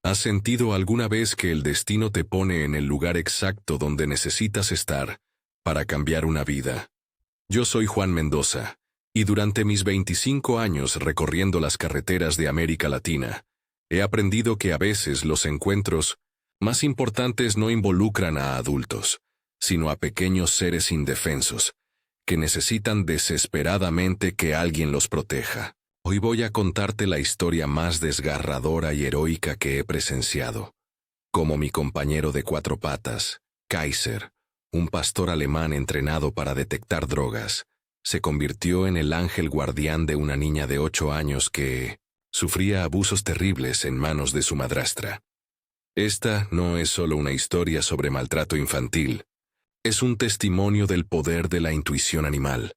¿Has sentido alguna vez que el destino te pone en el lugar exacto donde necesitas estar para cambiar una vida? Yo soy Juan Mendoza, y durante mis 25 años recorriendo las carreteras de América Latina, he aprendido que a veces los encuentros más importantes no involucran a adultos, sino a pequeños seres indefensos, que necesitan desesperadamente que alguien los proteja. Hoy voy a contarte la historia más desgarradora y heroica que he presenciado. Como mi compañero de 4 patas, Kaiser, un pastor alemán entrenado para detectar drogas, se convirtió en el ángel guardián de una niña de 8 años que sufría abusos terribles en manos de su madrastra. Esta no es solo una historia sobre maltrato infantil, es un testimonio del poder de la intuición animal,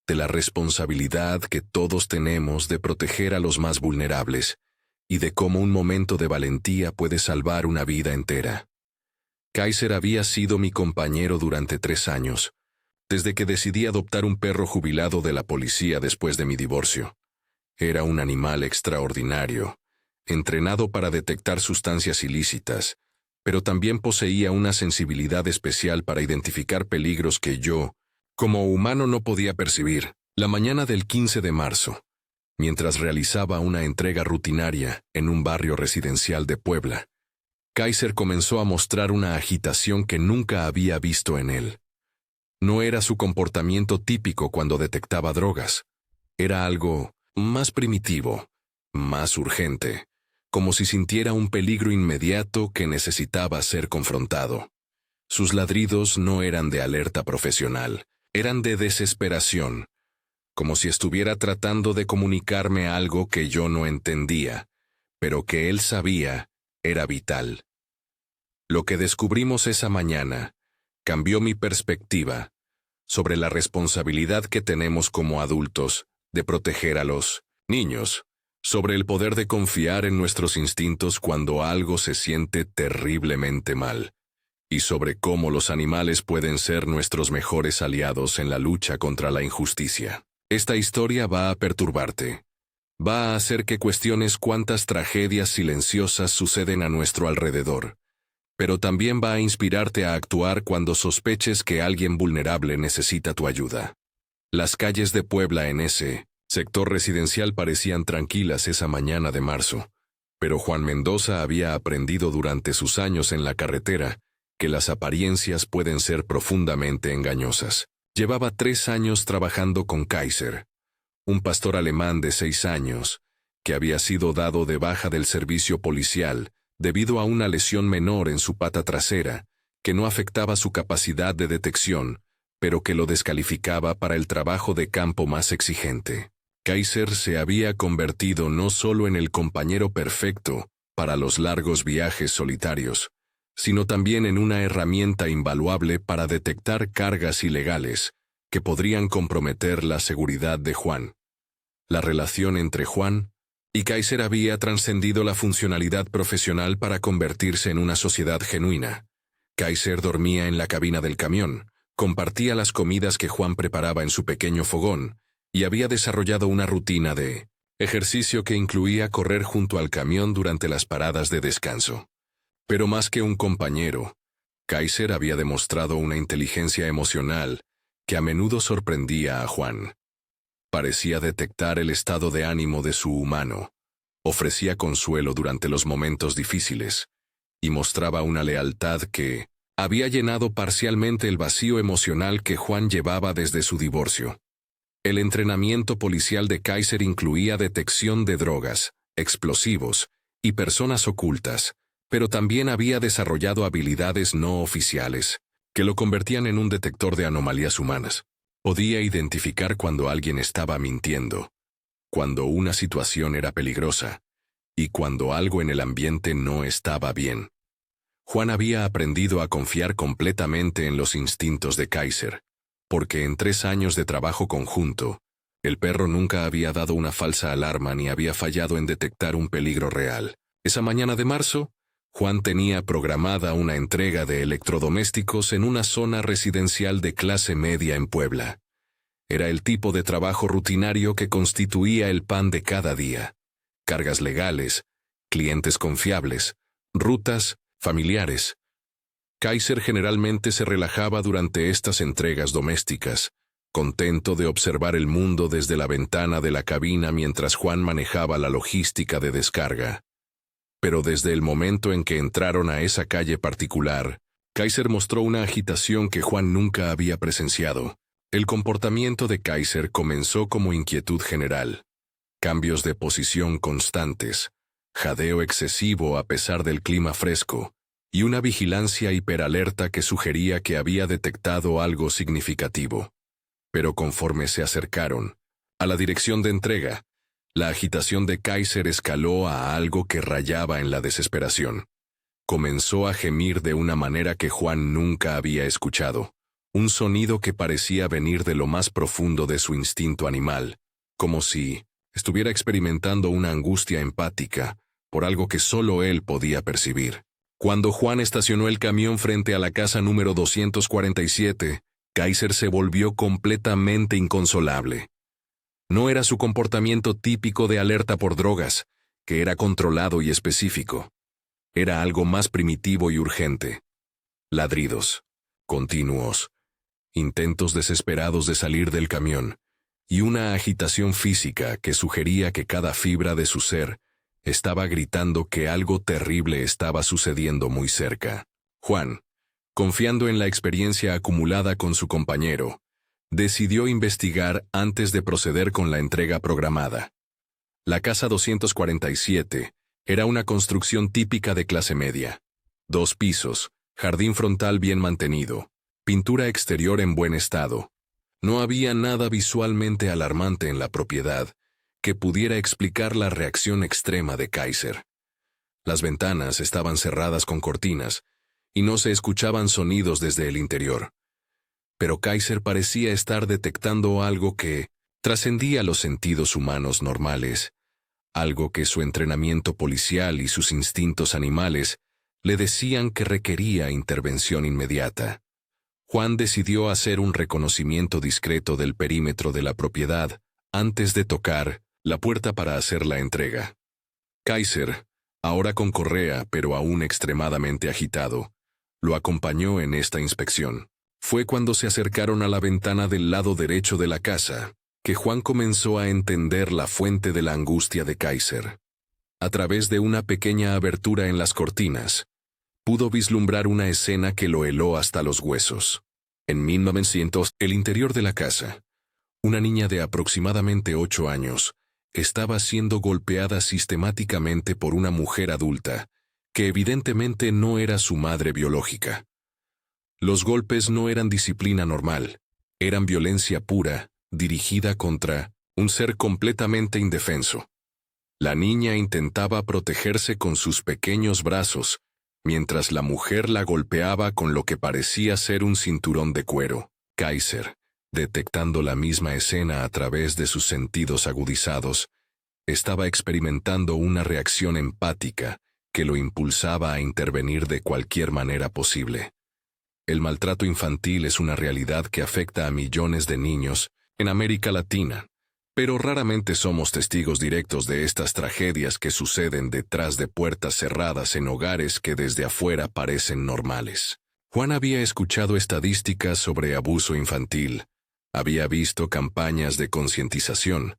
de la responsabilidad que todos tenemos de proteger a los más vulnerables, y de cómo un momento de valentía puede salvar una vida entera. Kaiser había sido mi compañero durante 3 años, desde que decidí adoptar un perro jubilado de la policía después de mi divorcio. Era un animal extraordinario, entrenado para detectar sustancias ilícitas, pero también poseía una sensibilidad especial para identificar peligros que yo, como humano, no podía percibir. La mañana del 15 de marzo, mientras realizaba una entrega rutinaria en un barrio residencial de Puebla, Kaiser comenzó a mostrar una agitación que nunca había visto en él. No era su comportamiento típico cuando detectaba drogas. Era algo más primitivo, más urgente, como si sintiera un peligro inmediato que necesitaba ser confrontado. Sus ladridos no eran de alerta profesional, eran de desesperación, como si estuviera tratando de comunicarme algo que yo no entendía, pero que él sabía era vital. Lo que descubrimos esa mañana cambió mi perspectiva sobre la responsabilidad que tenemos como adultos de proteger a los niños, sobre el poder de confiar en nuestros instintos cuando algo se siente terriblemente mal, y sobre cómo los animales pueden ser nuestros mejores aliados en la lucha contra la injusticia. Esta historia va a perturbarte. Va a hacer que cuestiones cuántas tragedias silenciosas suceden a nuestro alrededor, pero también va a inspirarte a actuar cuando sospeches que alguien vulnerable necesita tu ayuda. Las calles de Puebla en ese sector residencial parecían tranquilas esa mañana de marzo, pero Juan Mendoza había aprendido durante sus años en la carretera que las apariencias pueden ser profundamente engañosas. Llevaba 3 años trabajando con Kaiser, un pastor alemán de 6 años, que había sido dado de baja del servicio policial debido a una lesión menor en su pata trasera, que no afectaba su capacidad de detección, pero que lo descalificaba para el trabajo de campo más exigente. Kaiser se había convertido no solo en el compañero perfecto para los largos viajes solitarios, sino también en una herramienta invaluable para detectar cargas ilegales que podrían comprometer la seguridad de Juan. La relación entre Juan y Kaiser había trascendido la funcionalidad profesional para convertirse en una sociedad genuina. Kaiser dormía en la cabina del camión, compartía las comidas que Juan preparaba en su pequeño fogón, y había desarrollado una rutina de ejercicio que incluía correr junto al camión durante las paradas de descanso. Pero más que un compañero, Kaiser había demostrado una inteligencia emocional que a menudo sorprendía a Juan. Parecía detectar el estado de ánimo de su humano, ofrecía consuelo durante los momentos difíciles, y mostraba una lealtad que había llenado parcialmente el vacío emocional que Juan llevaba desde su divorcio. El entrenamiento policial de Kaiser incluía detección de drogas, explosivos y personas ocultas, pero también había desarrollado habilidades no oficiales, que lo convertían en un detector de anomalías humanas. Podía identificar cuando alguien estaba mintiendo, cuando una situación era peligrosa, y cuando algo en el ambiente no estaba bien. Juan había aprendido a confiar completamente en los instintos de Kaiser, porque en 3 años de trabajo conjunto, el perro nunca había dado una falsa alarma ni había fallado en detectar un peligro real. Esa mañana de marzo, Juan tenía programada una entrega de electrodomésticos en una zona residencial de clase media en Puebla. Era el tipo de trabajo rutinario que constituía el pan de cada día. Cargas legales, clientes confiables, rutas, familiares. Kaiser generalmente se relajaba durante estas entregas domésticas, contento de observar el mundo desde la ventana de la cabina mientras Juan manejaba la logística de descarga. Pero desde el momento en que entraron a esa calle particular, Kaiser mostró una agitación que Juan nunca había presenciado. El comportamiento de Kaiser comenzó como inquietud general, cambios de posición constantes, jadeo excesivo a pesar del clima fresco, y una vigilancia hiperalerta que sugería que había detectado algo significativo. Pero conforme se acercaron a la dirección de entrega, la agitación de Kaiser escaló a algo que rayaba en la desesperación. Comenzó a gemir de una manera que Juan nunca había escuchado, un sonido que parecía venir de lo más profundo de su instinto animal, como si estuviera experimentando una angustia empática por algo que solo él podía percibir. Cuando Juan estacionó el camión frente a la casa número 247, Kaiser se volvió completamente inconsolable. No era su comportamiento típico de alerta por drogas, que era controlado y específico. Era algo más primitivo y urgente. Ladridos, continuos, intentos desesperados de salir del camión, y una agitación física que sugería que cada fibra de su ser estaba gritando que algo terrible estaba sucediendo muy cerca. Juan, confiando en la experiencia acumulada con su compañero, decidió investigar antes de proceder con la entrega programada. La casa 247 era una construcción típica de clase media. 2 pisos, jardín frontal bien mantenido, pintura exterior en buen estado. No había nada visualmente alarmante en la propiedad que pudiera explicar la reacción extrema de Kaiser. Las ventanas estaban cerradas con cortinas y no se escuchaban sonidos desde el interior. Pero Kaiser parecía estar detectando algo que trascendía los sentidos humanos normales, algo que su entrenamiento policial y sus instintos animales le decían que requería intervención inmediata. Juan decidió hacer un reconocimiento discreto del perímetro de la propiedad antes de tocar la puerta para hacer la entrega. Kaiser, ahora con correa pero aún extremadamente agitado, lo acompañó en esta inspección. Fue cuando se acercaron a la ventana del lado derecho de la casa que Juan comenzó a entender la fuente de la angustia de Kaiser. A través de una pequeña abertura en las cortinas, pudo vislumbrar una escena que lo heló hasta los huesos. En 1900, el interior de la casa, una niña de aproximadamente 8 años, estaba siendo golpeada sistemáticamente por una mujer adulta, que evidentemente no era su madre biológica. Los golpes no eran disciplina normal, eran violencia pura, dirigida contra un ser completamente indefenso. La niña intentaba protegerse con sus pequeños brazos, mientras la mujer la golpeaba con lo que parecía ser un cinturón de cuero. Kaiser, detectando la misma escena a través de sus sentidos agudizados, estaba experimentando una reacción empática que lo impulsaba a intervenir de cualquier manera posible. El maltrato infantil es una realidad que afecta a millones de niños en América Latina, pero raramente somos testigos directos de estas tragedias que suceden detrás de puertas cerradas en hogares que desde afuera parecen normales. Juan había escuchado estadísticas sobre abuso infantil, había visto campañas de concientización,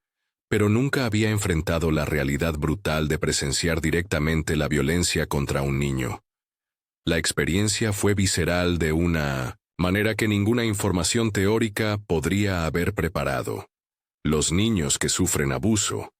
pero nunca había enfrentado la realidad brutal de presenciar directamente la violencia contra un niño. La experiencia fue visceral de una manera que ninguna información teórica podría haber preparado. Los niños que sufren abuso,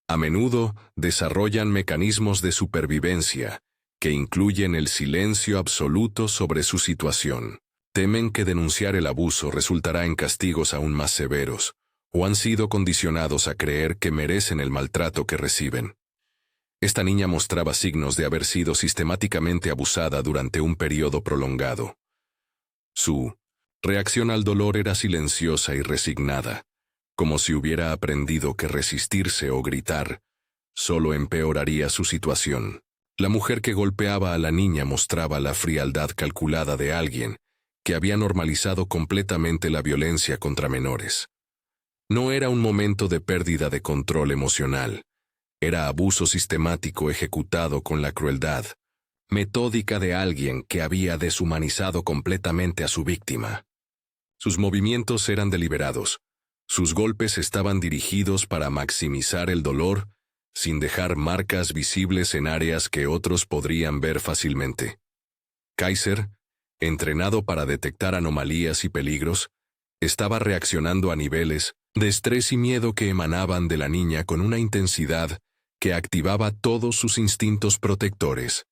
a menudo desarrollan mecanismos de supervivencia que incluyen el silencio absoluto sobre su situación. Temen que denunciar el abuso resultará en castigos aún más severos, o han sido condicionados a creer que merecen el maltrato que reciben. Esta niña mostraba signos de haber sido sistemáticamente abusada durante un periodo prolongado. Su reacción al dolor era silenciosa y resignada, como si hubiera aprendido que resistirse o gritar solo empeoraría su situación. La mujer que golpeaba a la niña mostraba la frialdad calculada de alguien que había normalizado completamente la violencia contra menores. No era un momento de pérdida de control emocional, era abuso sistemático ejecutado con la crueldad, metódica de alguien que había deshumanizado completamente a su víctima. Sus movimientos eran deliberados. Sus golpes estaban dirigidos para maximizar el dolor, sin dejar marcas visibles en áreas que otros podrían ver fácilmente. Kaiser, entrenado para detectar anomalías y peligros, estaba reaccionando a niveles de estrés y miedo que emanaban de la niña con una intensidad que activaba todos sus instintos protectores.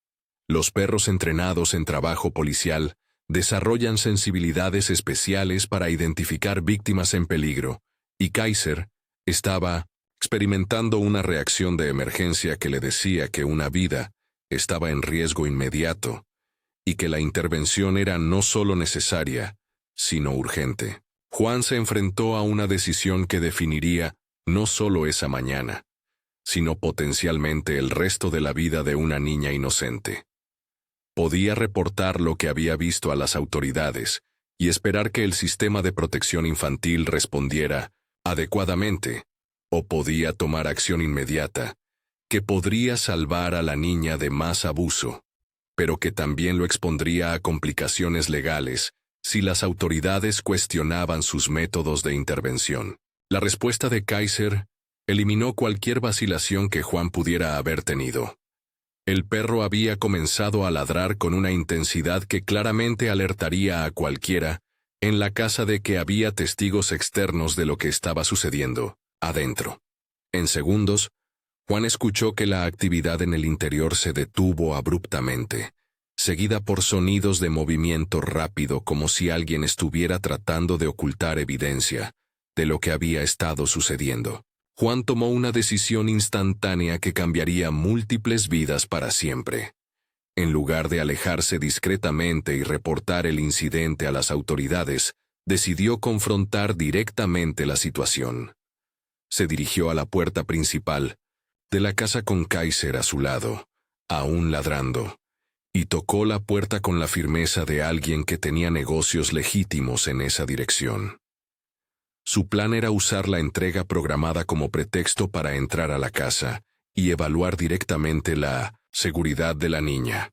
Los perros entrenados en trabajo policial desarrollan sensibilidades especiales para identificar víctimas en peligro, y Kaiser estaba experimentando una reacción de emergencia que le decía que una vida estaba en riesgo inmediato y que la intervención era no solo necesaria, sino urgente. Juan se enfrentó a una decisión que definiría no solo esa mañana, sino potencialmente el resto de la vida de una niña inocente. Podía reportar lo que había visto a las autoridades y esperar que el sistema de protección infantil respondiera adecuadamente, o podía tomar acción inmediata, que podría salvar a la niña de más abuso, pero que también lo expondría a complicaciones legales si las autoridades cuestionaban sus métodos de intervención. La respuesta de Kaiser eliminó cualquier vacilación que Juan pudiera haber tenido. El perro había comenzado a ladrar con una intensidad que claramente alertaría a cualquiera en la casa de que había testigos externos de lo que estaba sucediendo adentro. En segundos, Juan escuchó que la actividad en el interior se detuvo abruptamente, seguida por sonidos de movimiento rápido como si alguien estuviera tratando de ocultar evidencia de lo que había estado sucediendo. Juan tomó una decisión instantánea que cambiaría múltiples vidas para siempre. En lugar de alejarse discretamente y reportar el incidente a las autoridades, decidió confrontar directamente la situación. Se dirigió a la puerta principal de la casa con Kaiser a su lado, aún ladrando, y tocó la puerta con la firmeza de alguien que tenía negocios legítimos en esa dirección. Su plan era usar la entrega programada como pretexto para entrar a la casa y evaluar directamente la seguridad de la niña.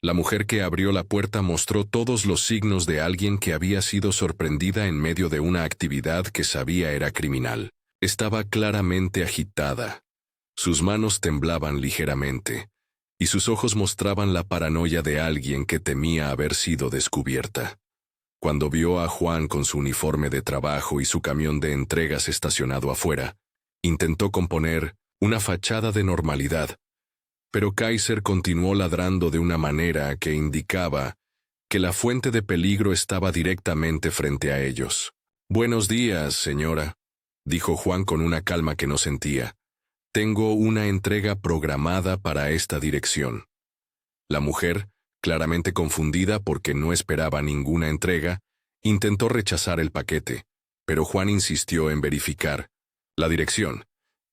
La mujer que abrió la puerta mostró todos los signos de alguien que había sido sorprendida en medio de una actividad que sabía era criminal. Estaba claramente agitada. Sus manos temblaban ligeramente, y sus ojos mostraban la paranoia de alguien que temía haber sido descubierta. Cuando vio a Juan con su uniforme de trabajo y su camión de entregas estacionado afuera, intentó componer una fachada de normalidad, pero Kaiser continuó ladrando de una manera que indicaba que la fuente de peligro estaba directamente frente a ellos. «Buenos días, señora», dijo Juan con una calma que no sentía. «Tengo una entrega programada para esta dirección». La mujer, claramente confundida porque no esperaba ninguna entrega, intentó rechazar el paquete, pero Juan insistió en verificar la dirección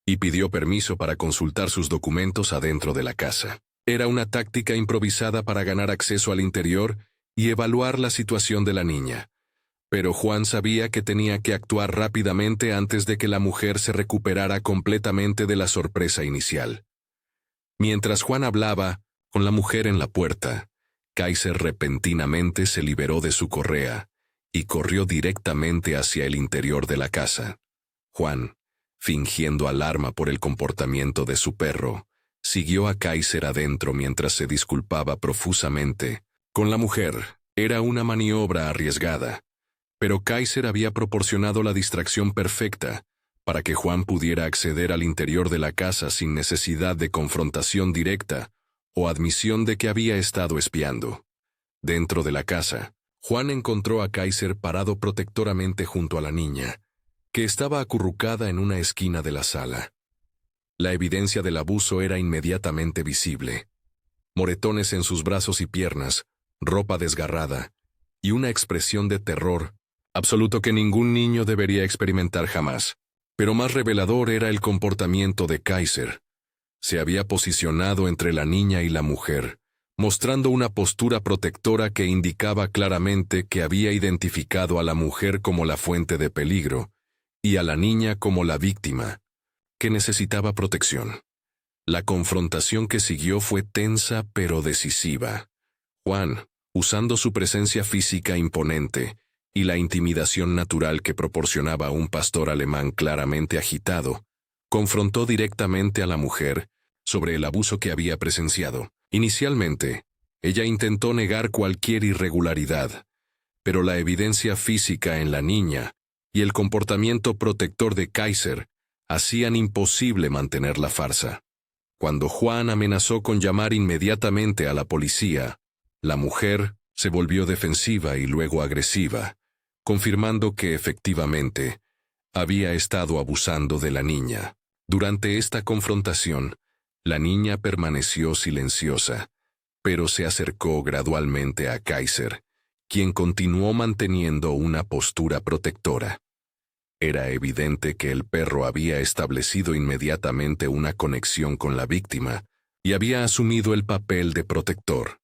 y pidió permiso para consultar sus documentos adentro de la casa. Era una táctica improvisada para ganar acceso al interior y evaluar la situación de la niña, pero Juan sabía que tenía que actuar rápidamente antes de que la mujer se recuperara completamente de la sorpresa inicial. Mientras Juan hablaba con la mujer en la puerta, Kaiser repentinamente se liberó de su correa y corrió directamente hacia el interior de la casa. Juan, fingiendo alarma por el comportamiento de su perro, siguió a Kaiser adentro mientras se disculpaba profusamente con la mujer. Era una maniobra arriesgada, pero Kaiser había proporcionado la distracción perfecta para que Juan pudiera acceder al interior de la casa sin necesidad de confrontación directa o admisión de que había estado espiando. Dentro de la casa, Juan encontró a Kaiser parado protectoramente junto a la niña, que estaba acurrucada en una esquina de la sala. La evidencia del abuso era inmediatamente visible. Moretones en sus brazos y piernas, ropa desgarrada, y una expresión de terror absoluto que ningún niño debería experimentar jamás. Pero más revelador era el comportamiento de Kaiser. Se había posicionado entre la niña y la mujer, mostrando una postura protectora que indicaba claramente que había identificado a la mujer como la fuente de peligro y a la niña como la víctima, que necesitaba protección. La confrontación que siguió fue tensa pero decisiva. Juan, usando su presencia física imponente y la intimidación natural que proporcionaba un pastor alemán claramente agitado, confrontó directamente a la mujer sobre el abuso que había presenciado. Inicialmente, ella intentó negar cualquier irregularidad, pero la evidencia física en la niña y el comportamiento protector de Kaiser hacían imposible mantener la farsa. Cuando Juan amenazó con llamar inmediatamente a la policía, la mujer se volvió defensiva y luego agresiva, confirmando que efectivamente había estado abusando de la niña. Durante esta confrontación, la niña permaneció silenciosa, pero se acercó gradualmente a Kaiser, quien continuó manteniendo una postura protectora. Era evidente que el perro había establecido inmediatamente una conexión con la víctima y había asumido el papel de protector.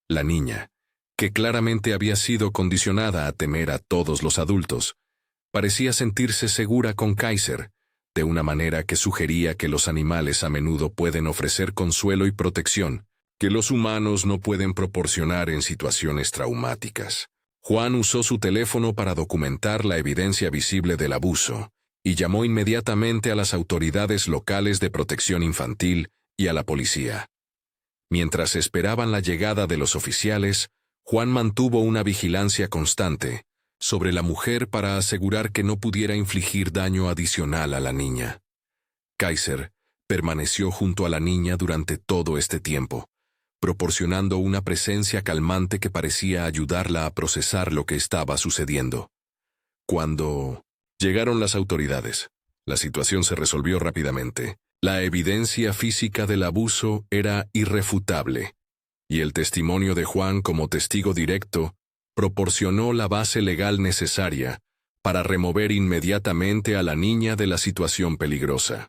La niña, que claramente había sido condicionada a temer a todos los adultos, parecía sentirse segura con Kaiser, de una manera que sugería que los animales a menudo pueden ofrecer consuelo y protección, que los humanos no pueden proporcionar en situaciones traumáticas. Juan usó su teléfono para documentar la evidencia visible del abuso y llamó inmediatamente a las autoridades locales de protección infantil y a la policía. Mientras esperaban la llegada de los oficiales, Juan mantuvo una vigilancia constante sobre la mujer para asegurar que no pudiera infligir daño adicional a la niña. Kaiser permaneció junto a la niña durante todo este tiempo, proporcionando una presencia calmante que parecía ayudarla a procesar lo que estaba sucediendo. Cuando llegaron las autoridades, la situación se resolvió rápidamente. La evidencia física del abuso era irrefutable, y el testimonio de Juan como testigo directo proporcionó la base legal necesaria para remover inmediatamente a la niña de la situación peligrosa.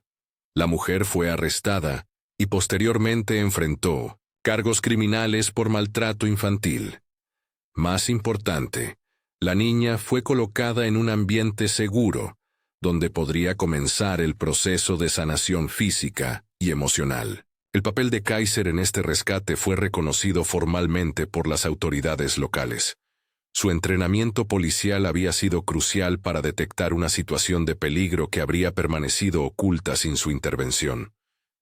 La mujer fue arrestada y posteriormente enfrentó cargos criminales por maltrato infantil. Más importante, la niña fue colocada en un ambiente seguro, donde podría comenzar el proceso de sanación física y emocional. El papel de Kaiser en este rescate fue reconocido formalmente por las autoridades locales. Su entrenamiento policial había sido crucial para detectar una situación de peligro que habría permanecido oculta sin su intervención.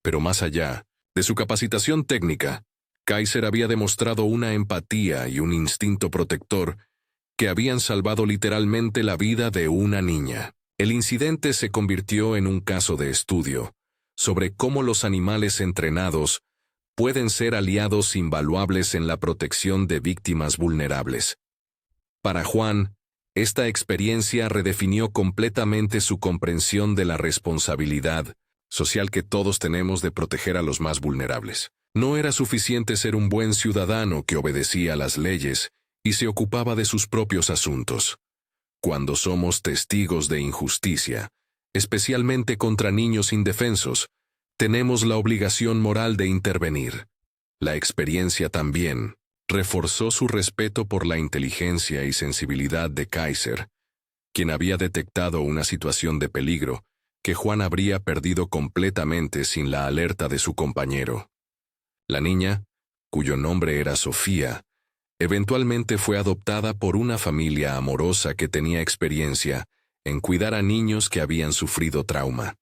Pero más allá de su capacitación técnica, Kaiser había demostrado una empatía y un instinto protector que habían salvado literalmente la vida de una niña. El incidente se convirtió en un caso de estudio sobre cómo los animales entrenados pueden ser aliados invaluables en la protección de víctimas vulnerables. Para Juan, esta experiencia redefinió completamente su comprensión de la responsabilidad social que todos tenemos de proteger a los más vulnerables. No era suficiente ser un buen ciudadano que obedecía a las leyes y se ocupaba de sus propios asuntos. Cuando somos testigos de injusticia, especialmente contra niños indefensos, tenemos la obligación moral de intervenir. La experiencia también reforzó su respeto por la inteligencia y sensibilidad de Kaiser, quien había detectado una situación de peligro que Juan habría perdido completamente sin la alerta de su compañero. La niña, cuyo nombre era Sofía, eventualmente fue adoptada por una familia amorosa que tenía experiencia en cuidar a niños que habían sufrido trauma.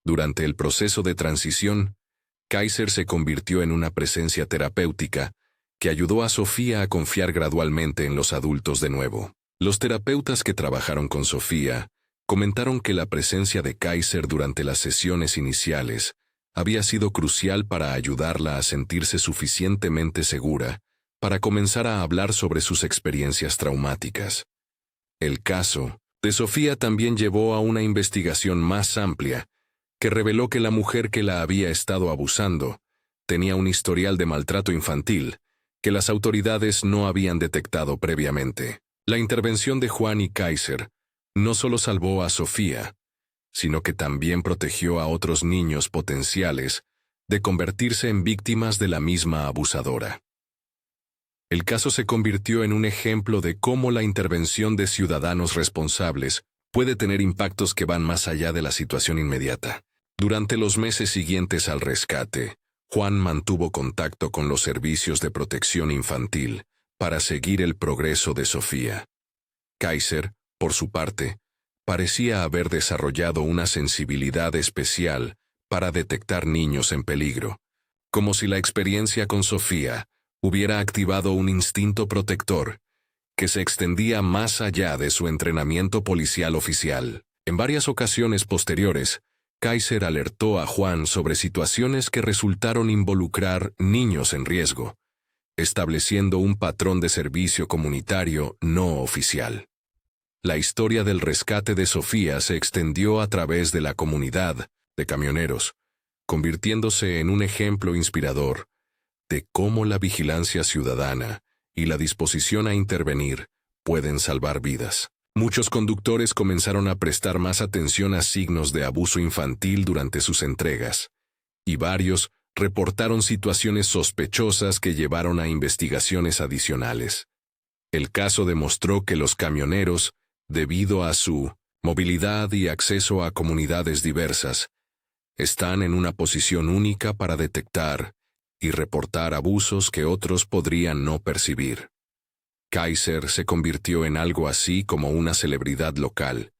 Durante el proceso de transición, Kaiser se convirtió en una presencia terapéutica que ayudó a Sofía a confiar gradualmente en los adultos de nuevo. Los terapeutas que trabajaron con Sofía comentaron que la presencia de Kaiser durante las sesiones iniciales había sido crucial para ayudarla a sentirse suficientemente segura para comenzar a hablar sobre sus experiencias traumáticas. El caso de Sofía también llevó a una investigación más amplia que reveló que la mujer que la había estado abusando tenía un historial de maltrato infantil que las autoridades no habían detectado previamente. La intervención de Juan y Kaiser no solo salvó a Sofía, sino que también protegió a otros niños potenciales de convertirse en víctimas de la misma abusadora. El caso se convirtió en un ejemplo de cómo la intervención de ciudadanos responsables puede tener impactos que van más allá de la situación inmediata. Durante los meses siguientes al rescate, Juan mantuvo contacto con los servicios de protección infantil para seguir el progreso de Sofía. Kaiser, por su parte, parecía haber desarrollado una sensibilidad especial para detectar niños en peligro, como si la experiencia con Sofía hubiera activado un instinto protector que se extendía más allá de su entrenamiento policial oficial. En varias ocasiones posteriores, Kaiser alertó a Juan sobre situaciones que resultaron involucrar niños en riesgo, estableciendo un patrón de servicio comunitario no oficial. La historia del rescate de Sofía se extendió a través de la comunidad de camioneros, convirtiéndose en un ejemplo inspirador de cómo la vigilancia ciudadana y la disposición a intervenir pueden salvar vidas. Muchos conductores comenzaron a prestar más atención a signos de abuso infantil durante sus entregas, y varios reportaron situaciones sospechosas que llevaron a investigaciones adicionales. El caso demostró que los camioneros, debido a su movilidad y acceso a comunidades diversas, están en una posición única para detectar y reportar abusos que otros podrían no percibir. Kaiser se convirtió en algo así como una celebridad local,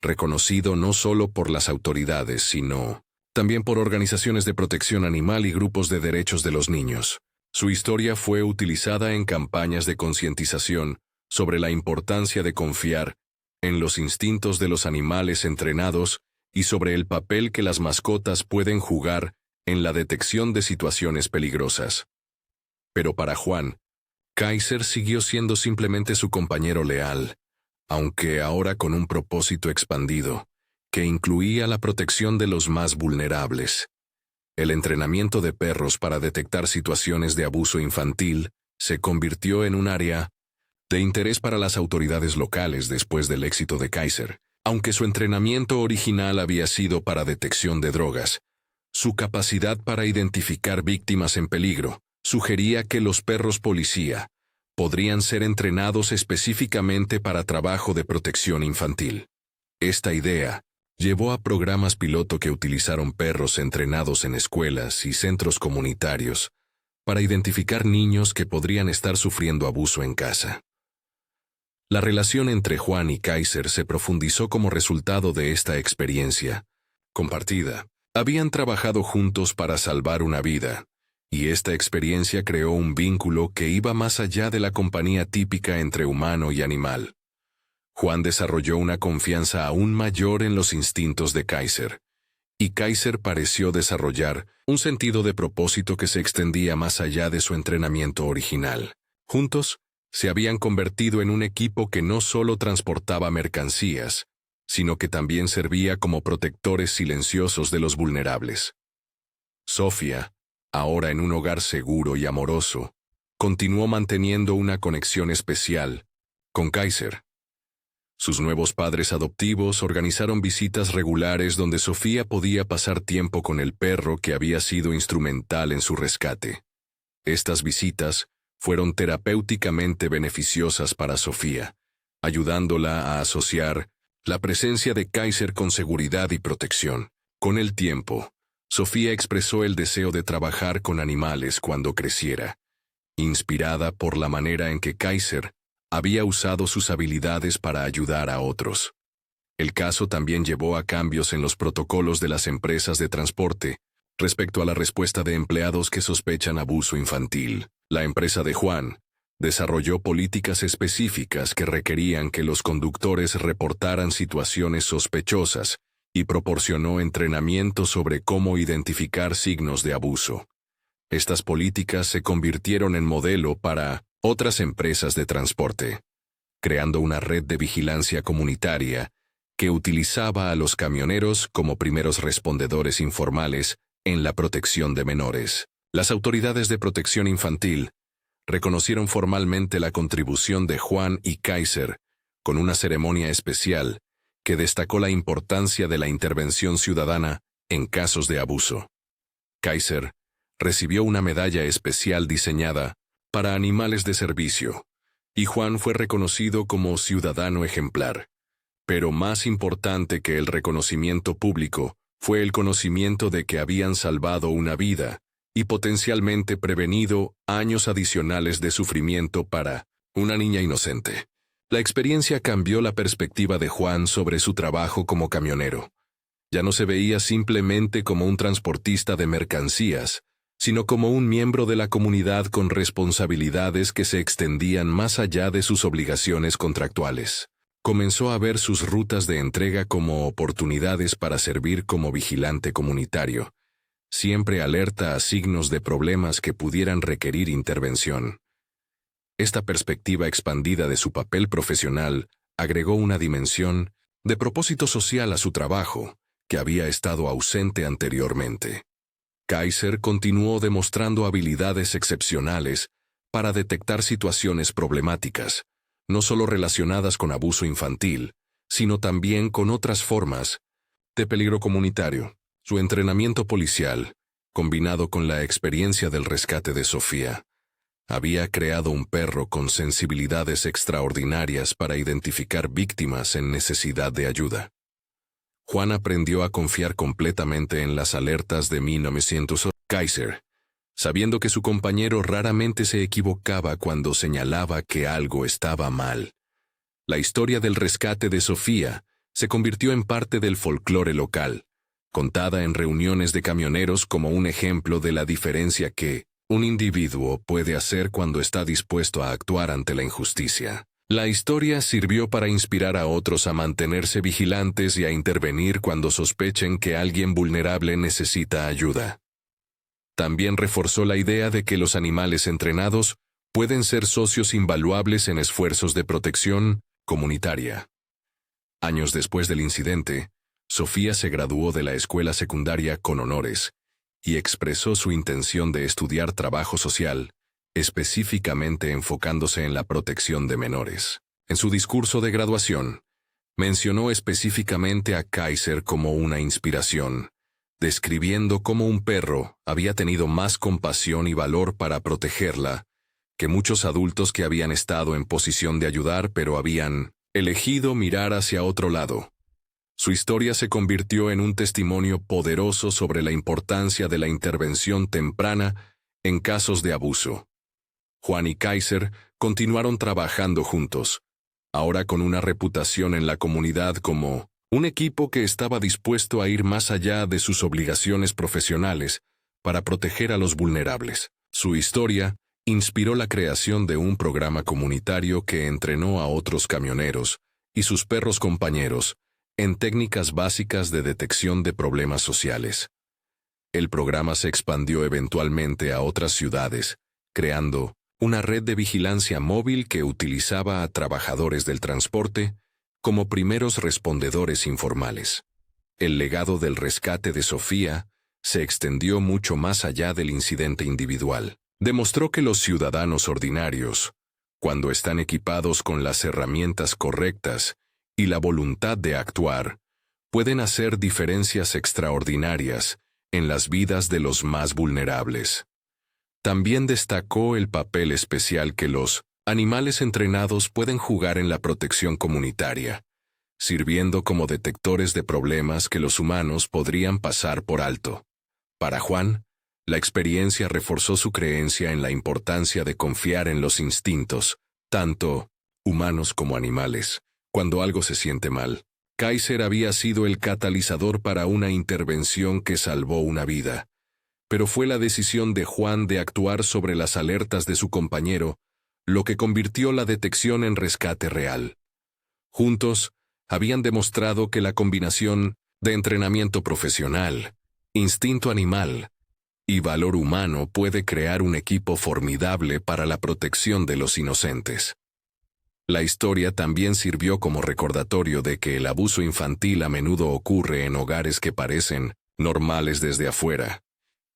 reconocido no solo por las autoridades, sino también por organizaciones de protección animal y grupos de derechos de los niños. Su historia fue utilizada en campañas de concientización sobre la importancia de confiar en los instintos de los animales entrenados y sobre el papel que las mascotas pueden jugar en la detección de situaciones peligrosas. Pero para Juan, Kaiser siguió siendo simplemente su compañero leal, aunque ahora con un propósito expandido, que incluía la protección de los más vulnerables. El entrenamiento de perros para detectar situaciones de abuso infantil se convirtió en un área de interés para las autoridades locales después del éxito de Kaiser. Aunque su entrenamiento original había sido para detección de drogas, su capacidad para identificar víctimas en peligro sugería que los perros policía podrían ser entrenados específicamente para trabajo de protección infantil. Esta idea llevó a programas piloto que utilizaron perros entrenados en escuelas y centros comunitarios para identificar niños que podrían estar sufriendo abuso en casa. La relación entre Juan y Kaiser se profundizó como resultado de esta experiencia compartida. Habían trabajado juntos para salvar una vida, y esta experiencia creó un vínculo que iba más allá de la compañía típica entre humano y animal. Juan desarrolló una confianza aún mayor en los instintos de Kaiser, y Kaiser pareció desarrollar un sentido de propósito que se extendía más allá de su entrenamiento original. Juntos, se habían convertido en un equipo que no solo transportaba mercancías, sino que también servía como protectores silenciosos de los vulnerables. Sofía, ahora en un hogar seguro y amoroso, continuó manteniendo una conexión especial con Kaiser. Sus nuevos padres adoptivos organizaron visitas regulares donde Sofía podía pasar tiempo con el perro que había sido instrumental en su rescate. Estas visitas fueron terapéuticamente beneficiosas para Sofía, ayudándola a asociar la presencia de Kaiser con seguridad y protección. Con el tiempo, Sofía expresó el deseo de trabajar con animales cuando creciera, inspirada por la manera en que Kaiser había usado sus habilidades para ayudar a otros. El caso también llevó a cambios en los protocolos de las empresas de transporte respecto a la respuesta de empleados que sospechan abuso infantil. La empresa de Juan desarrolló políticas específicas que requerían que los conductores reportaran situaciones sospechosas y proporcionó entrenamiento sobre cómo identificar signos de abuso. Estas políticas se convirtieron en modelo para otras empresas de transporte, creando una red de vigilancia comunitaria que utilizaba a los camioneros como primeros respondedores informales en la protección de menores. Las autoridades de protección infantil reconocieron formalmente la contribución de Juan y Kaiser con una ceremonia especial que destacó la importancia de la intervención ciudadana en casos de abuso. Kaiser recibió una medalla especial diseñada para animales de servicio, y Juan fue reconocido como ciudadano ejemplar. Pero más importante que el reconocimiento público Fue el conocimiento de que habían salvado una vida y potencialmente prevenido años adicionales de sufrimiento para una niña inocente. La experiencia cambió la perspectiva de Juan sobre su trabajo como camionero. Ya no se veía simplemente como un transportista de mercancías, sino como un miembro de la comunidad con responsabilidades que se extendían más allá de sus obligaciones contractuales. Comenzó a ver sus rutas de entrega como oportunidades para servir como vigilante comunitario, siempre alerta a signos de problemas que pudieran requerir intervención. Esta perspectiva expandida de su papel profesional agregó una dimensión de propósito social a su trabajo, que había estado ausente anteriormente. Kaiser continuó demostrando habilidades excepcionales para detectar situaciones problemáticas, no solo relacionadas con abuso infantil, sino también con otras formas de peligro comunitario. Su entrenamiento policial, combinado con la experiencia del rescate de Sofía, había creado un perro con sensibilidades extraordinarias para identificar víctimas en necesidad de ayuda. Juan aprendió a confiar completamente en las alertas de 1900. Kaiser, sabiendo que su compañero raramente se equivocaba cuando señalaba que algo estaba mal. La historia del rescate de Sofía se convirtió en parte del folclore local, contada en reuniones de camioneros como un ejemplo de la diferencia que un individuo puede hacer cuando está dispuesto a actuar ante la injusticia. La historia sirvió para inspirar a otros a mantenerse vigilantes y a intervenir cuando sospechen que alguien vulnerable necesita ayuda. También reforzó la idea de que los animales entrenados pueden ser socios invaluables en esfuerzos de protección comunitaria. Años después del incidente, Sofía se graduó de la escuela secundaria con honores y expresó su intención de estudiar trabajo social, específicamente enfocándose en la protección de menores. En su discurso de graduación, mencionó específicamente a Kaiser como una inspiración, describiendo cómo un perro había tenido más compasión y valor para protegerla que muchos adultos que habían estado en posición de ayudar pero habían elegido mirar hacia otro lado. Su historia se convirtió en un testimonio poderoso sobre la importancia de la intervención temprana en casos de abuso. Juan y Kaiser continuaron trabajando juntos, ahora con una reputación en la comunidad como un equipo que estaba dispuesto a ir más allá de sus obligaciones profesionales para proteger a los vulnerables. Su historia inspiró la creación de un programa comunitario que entrenó a otros camioneros y sus perros compañeros en técnicas básicas de detección de problemas sociales. El programa se expandió eventualmente a otras ciudades, creando una red de vigilancia móvil que utilizaba a trabajadores del transporte como primeros respondedores informales. El legado del rescate de Sofía se extendió mucho más allá del incidente individual. Demostró que los ciudadanos ordinarios, cuando están equipados con las herramientas correctas y la voluntad de actuar, pueden hacer diferencias extraordinarias en las vidas de los más vulnerables. También destacó el papel especial que los animales entrenados pueden jugar en la protección comunitaria, sirviendo como detectores de problemas que los humanos podrían pasar por alto. Para Juan, la experiencia reforzó su creencia en la importancia de confiar en los instintos, tanto humanos como animales, cuando algo se siente mal. Kaiser había sido el catalizador para una intervención que salvó una vida, pero fue la decisión de Juan de actuar sobre las alertas de su compañero lo que convirtió la detección en rescate real. Juntos, habían demostrado que la combinación de entrenamiento profesional, instinto animal y valor humano puede crear un equipo formidable para la protección de los inocentes. La historia también sirvió como recordatorio de que el abuso infantil a menudo ocurre en hogares que parecen normales desde afuera,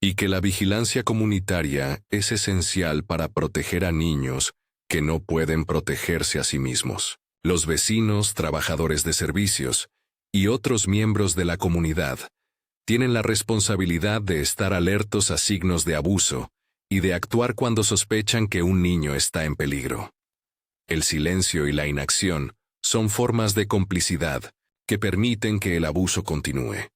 y que la vigilancia comunitaria es esencial para proteger a niños que no pueden protegerse a sí mismos. Los vecinos, trabajadores de servicios y otros miembros de la comunidad tienen la responsabilidad de estar alertos a signos de abuso y de actuar cuando sospechan que un niño está en peligro. El silencio y la inacción son formas de complicidad que permiten que el abuso continúe.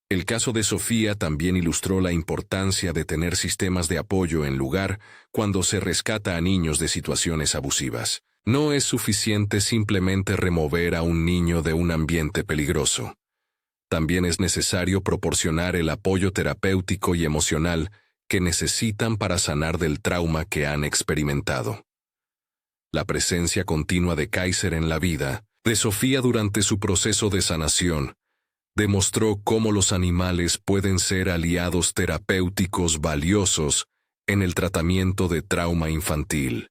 El caso de Sofía también ilustró la importancia de tener sistemas de apoyo en lugar cuando se rescata a niños de situaciones abusivas. No es suficiente simplemente remover a un niño de un ambiente peligroso. También es necesario proporcionar el apoyo terapéutico y emocional que necesitan para sanar del trauma que han experimentado. La presencia continua de Kaiser en la vida de Sofía durante su proceso de sanación demostró cómo los animales pueden ser aliados terapéuticos valiosos en el tratamiento de trauma infantil.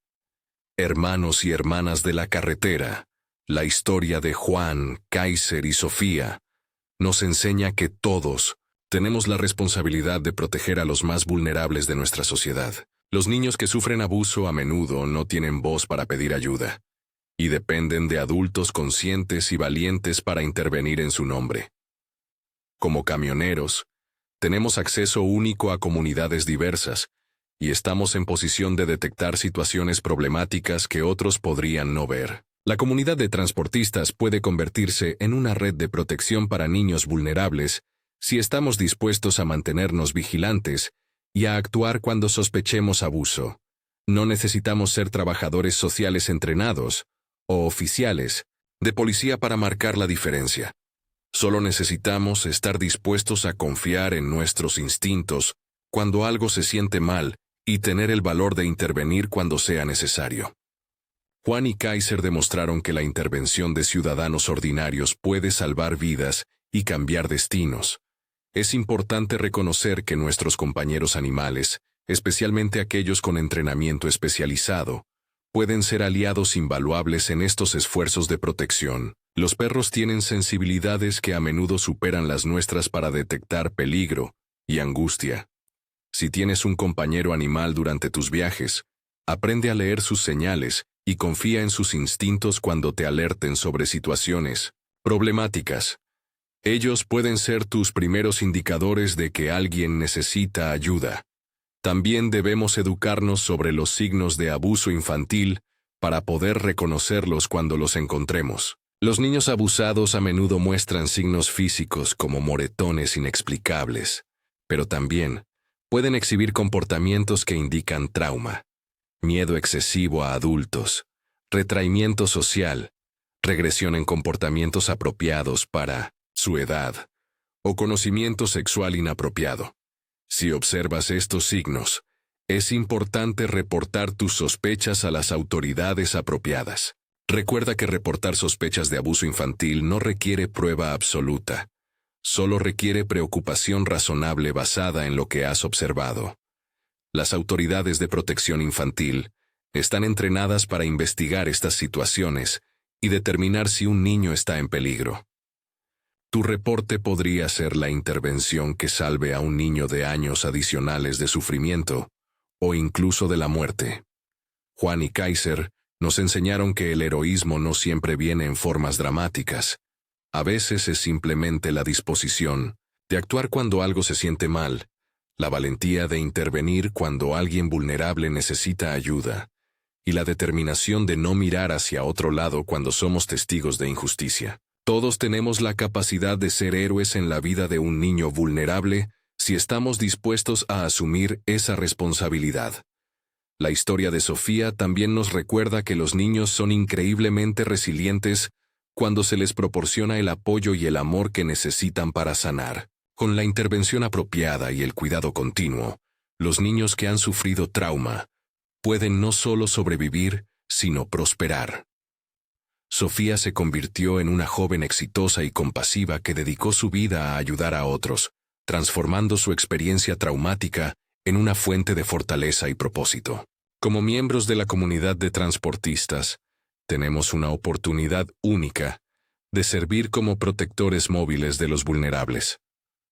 Hermanos y hermanas de la carretera, la historia de Juan, Kaiser y Sofía nos enseña que todos tenemos la responsabilidad de proteger a los más vulnerables de nuestra sociedad. Los niños que sufren abuso a menudo no tienen voz para pedir ayuda, y dependen de adultos conscientes y valientes para intervenir en su nombre. Como camioneros, tenemos acceso único a comunidades diversas, y estamos en posición de detectar situaciones problemáticas que otros podrían no ver. La comunidad de transportistas puede convertirse en una red de protección para niños vulnerables si estamos dispuestos a mantenernos vigilantes y a actuar cuando sospechemos abuso. No necesitamos ser trabajadores sociales entrenados o oficiales de policía para marcar la diferencia. Solo necesitamos estar dispuestos a confiar en nuestros instintos cuando algo se siente mal y tener el valor de intervenir cuando sea necesario. Juan y Kaiser demostraron que la intervención de ciudadanos ordinarios puede salvar vidas y cambiar destinos. Es importante reconocer que nuestros compañeros animales, especialmente aquellos con entrenamiento especializado, pueden ser aliados invaluables en estos esfuerzos de protección. Los perros tienen sensibilidades que a menudo superan las nuestras para detectar peligro y angustia. Si tienes un compañero animal durante tus viajes, aprende a leer sus señales y confía en sus instintos cuando te alerten sobre situaciones problemáticas. Ellos pueden ser tus primeros indicadores de que alguien necesita ayuda. También debemos educarnos sobre los signos de abuso infantil para poder reconocerlos cuando los encontremos. Los niños abusados a menudo muestran signos físicos como moretones inexplicables, pero también pueden exhibir comportamientos que indican trauma, miedo excesivo a adultos, retraimiento social, regresión en comportamientos apropiados para su edad, o conocimiento sexual inapropiado. Si observas estos signos, es importante reportar tus sospechas a las autoridades apropiadas. Recuerda que reportar sospechas de abuso infantil no requiere prueba absoluta, solo requiere preocupación razonable basada en lo que has observado. Las autoridades de protección infantil están entrenadas para investigar estas situaciones y determinar si un niño está en peligro. Tu reporte podría ser la intervención que salve a un niño de años adicionales de sufrimiento o incluso de la muerte. Juan y Kaiser nos enseñaron que el heroísmo no siempre viene en formas dramáticas. A veces es simplemente la disposición de actuar cuando algo se siente mal, la valentía de intervenir cuando alguien vulnerable necesita ayuda, y la determinación de no mirar hacia otro lado cuando somos testigos de injusticia. Todos tenemos la capacidad de ser héroes en la vida de un niño vulnerable si estamos dispuestos a asumir esa responsabilidad. La historia de Sofía también nos recuerda que los niños son increíblemente resilientes cuando se les proporciona el apoyo y el amor que necesitan para sanar. Con la intervención apropiada y el cuidado continuo, los niños que han sufrido trauma pueden no solo sobrevivir, sino prosperar. Sofía se convirtió en una joven exitosa y compasiva que dedicó su vida a ayudar a otros, transformando su experiencia traumática en una fuente de fortaleza y propósito. Como miembros de la comunidad de transportistas, tenemos una oportunidad única de servir como protectores móviles de los vulnerables.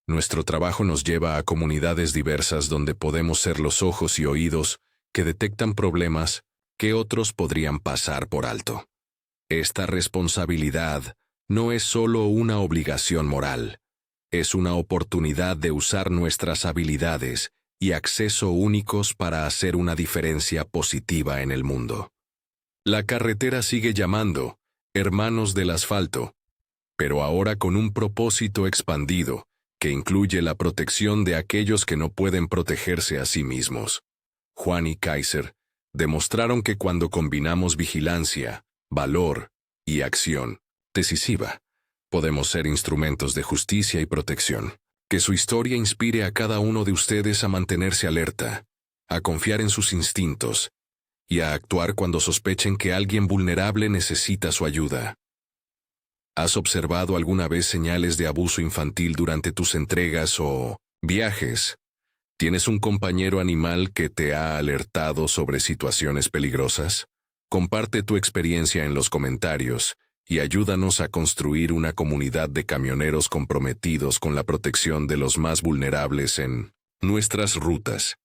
Nuestro trabajo nos lleva a comunidades diversas donde podemos ser los ojos y oídos que detectan problemas que otros podrían pasar por alto. Esta responsabilidad no es solo una obligación moral, es una oportunidad de usar nuestras habilidades y acceso únicos para hacer una diferencia positiva en el mundo. La carretera sigue llamando, hermanos del asfalto, pero ahora con un propósito expandido que incluye la protección de aquellos que no pueden protegerse a sí mismos. Juan y Kaiser demostraron que cuando combinamos vigilancia, valor y acción decisiva, podemos ser instrumentos de justicia y protección. Que su historia inspire a cada uno de ustedes a mantenerse alerta, a confiar en sus instintos y a actuar cuando sospechen que alguien vulnerable necesita su ayuda. ¿Has observado alguna vez señales de abuso infantil durante tus entregas o viajes? ¿Tienes un compañero animal que te ha alertado sobre situaciones peligrosas? Comparte tu experiencia en los comentarios y ayúdanos a construir una comunidad de camioneros comprometidos con la protección de los más vulnerables en nuestras rutas.